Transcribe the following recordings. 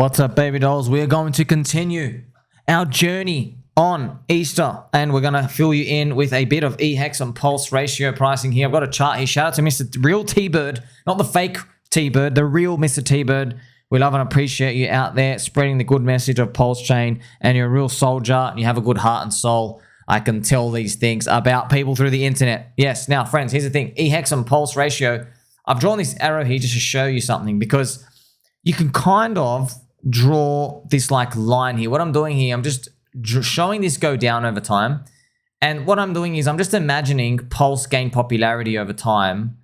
What's up, baby dolls? We're going to continue our journey on Easter, and we're going to fill you in with a bit of eHEX and Pulse Ratio pricing here. I've got a chart here. Shout out to Mr. Real TBird, not the fake TBird, the real Mr. TBird. We love and appreciate you out there spreading the good message of PulseChain, and you're a real soldier, and you have a good heart and soul. I can tell these things about people through the internet. Yes, now, friends, here's the thing. eHEX and Pulse Ratio. I've drawn this arrow here just to show you something, because you can kind of draw this like line here. What I'm doing here, I'm just showing this go down over time. And what I'm doing is I'm just imagining Pulse gain popularity over time.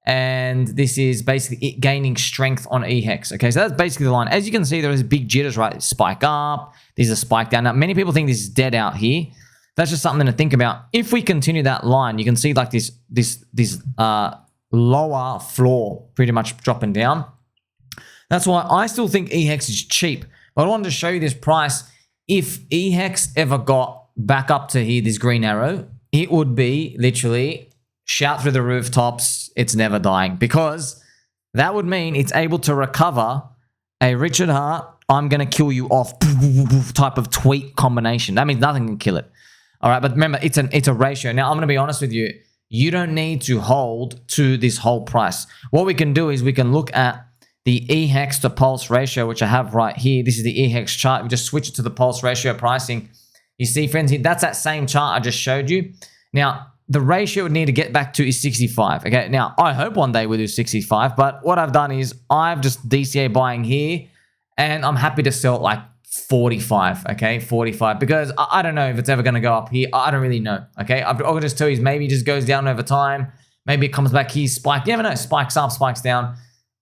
And this is basically it gaining strength on eHEX. Okay, so that's basically the line. As you can see, there is big jitters, right? Spike up, there's a spike down. Now, many people think this is dead out here. That's just something to think about. If we continue that line, you can see like this lower floor pretty much dropping down. That's why I still think eHEX is cheap. But I wanted to show you this price. If eHEX ever got back up to here, this green arrow, it would be literally shout through the rooftops, it's never dying. Because that would mean it's able to recover a Richard Hart, I'm going to kill you off type of tweet combination. That means nothing can kill it. All right, but remember, it's a ratio. Now, I'm going to be honest with you. You don't need to hold to this whole price. What we can do is we can look at the eHEX to Pulse ratio, which I have right here. This is the eHEX chart. We just switch it to the Pulse ratio pricing. You see, friends, that's that same chart I just showed you. Now, the ratio would need to get back to is 65. Okay, now, I hope one day we'll do 65, but what I've done is I've just DCA buying here, and I'm happy to sell at like 45, okay, 45, because I don't know if it's ever going to go up here. I don't really know, okay? I can just tell you maybe it just goes down over time. Maybe it comes back here, spike. You never know, spikes up, spikes down.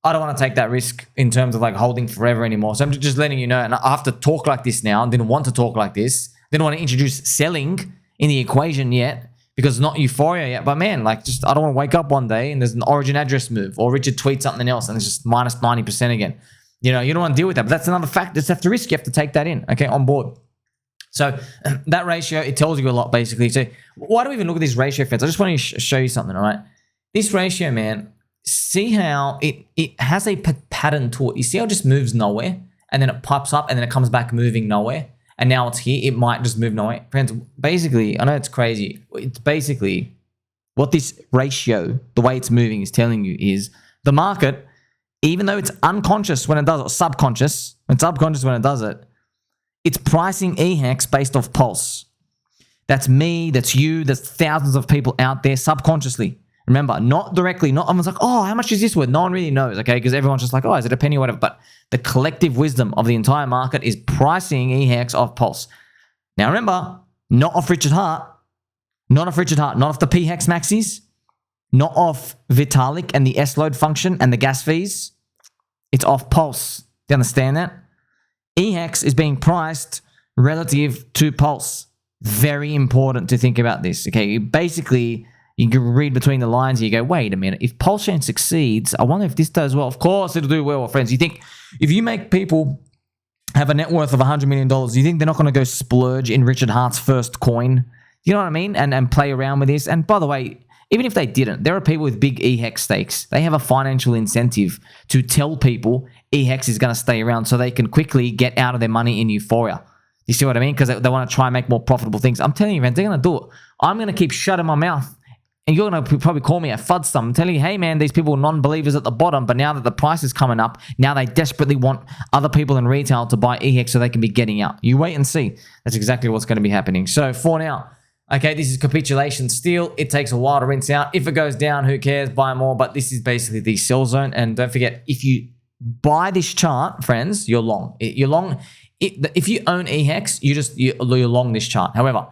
I don't want to take that risk in terms of like holding forever anymore. So I'm just letting you know, and I have to talk like this now. I didn't want to talk like this. Didn't want to introduce selling in the equation yet because it's not euphoria yet. But man, like I don't want to wake up one day and there's an origin address move or Richard tweets something else and it's just minus 90% again. You know, you don't want to deal with that. But that's another fact. That's the risk. You have to take that in, okay, on board. So that ratio, it tells you a lot basically. So why do we even look at this ratio, friends? I just want to show you something, all right? This ratio, man, see how it has a pattern to it. You see how it just moves nowhere and then it pops up and then it comes back moving nowhere. And now it's here. It might just move nowhere. Friends, basically, I know it's crazy. It's basically what this ratio, the way it's moving is telling you is the market, even though it's unconscious when it does it, or subconscious, when it does it, it's pricing eHEX based off Pulse. That's me, that's you, that's thousands of people out there subconsciously. Remember, not directly, not everyone's like, oh, how much is this worth? No one really knows, okay? Because everyone's just like, oh, is it a penny or whatever? But the collective wisdom of the entire market is pricing eHEX off Pulse. Now remember, not off Richard Hart, not off the PHEX maxis, not off Vitalik and the S-load function and the gas fees. It's off Pulse. Do you understand that? eHEX is being priced relative to Pulse. Very important to think about this, okay? Basically, you can read between the lines and you go, wait a minute, if PulseChain succeeds, I wonder if this does well. Of course it'll do well, friends. You think if you make people have a net worth of $100 million, you think they're not going to go splurge in Richard Hart's first coin? You know what I mean? And play around with this. And by the way, even if they didn't, there are people with big eHEX stakes. They have a financial incentive to tell people eHEX is going to stay around so they can quickly get out of their money in euphoria. You see what I mean? Because they want to try and make more profitable things. I'm telling you, man, they're going to do it. I'm going to keep shutting my mouth. And you're going to probably call me a fud stum. I'm telling you, hey, man, these people are non-believers at the bottom, but now that the price is coming up, now they desperately want other people in retail to buy eHEX so they can be getting out. You wait and see. That's exactly what's going to be happening. So for now, okay, this is capitulation still. It takes a while to rinse out. If it goes down, who cares? Buy more. But this is basically the sell zone. And don't forget, if you buy this chart, friends, you're long. You're long. If you own eHEX, you're long this chart. However,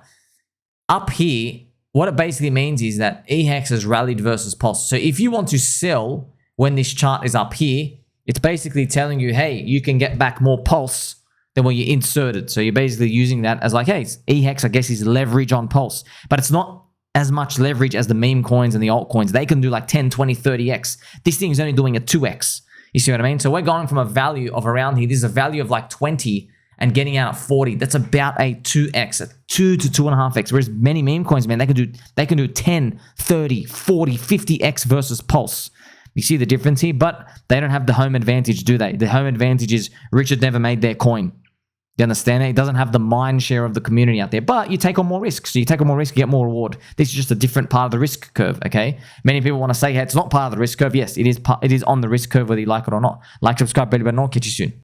up here, what it basically means is that eHEX has rallied versus Pulse. So if you want to sell when this chart is up here, it's basically telling you, hey, you can get back more Pulse than when you inserted. So you're basically using that as like, hey, eHEX, I guess, is leverage on Pulse. But it's not as much leverage as the meme coins and the altcoins. They can do like 10, 20, 30x. This thing is only doing a 2x. You see what I mean? So we're going from a value of around here. This is a value of like 20 and getting out at 40. That's about a 2x, a 2 to 2.5x. Whereas many meme coins, man, they can do 10, 30, 40, 50x versus Pulse. You see the difference here? But they don't have the home advantage, do they? The home advantage is Richard never made their coin. You understand it? It doesn't have the mind share of the community out there, but you take on more risk. So you take on more risk, you get more reward. This is just a different part of the risk curve, okay? Many people want to say, hey, it's not part of the risk curve. Yes, it is on the risk curve, whether you like it or not. Like, subscribe, belly button on. Catch you soon.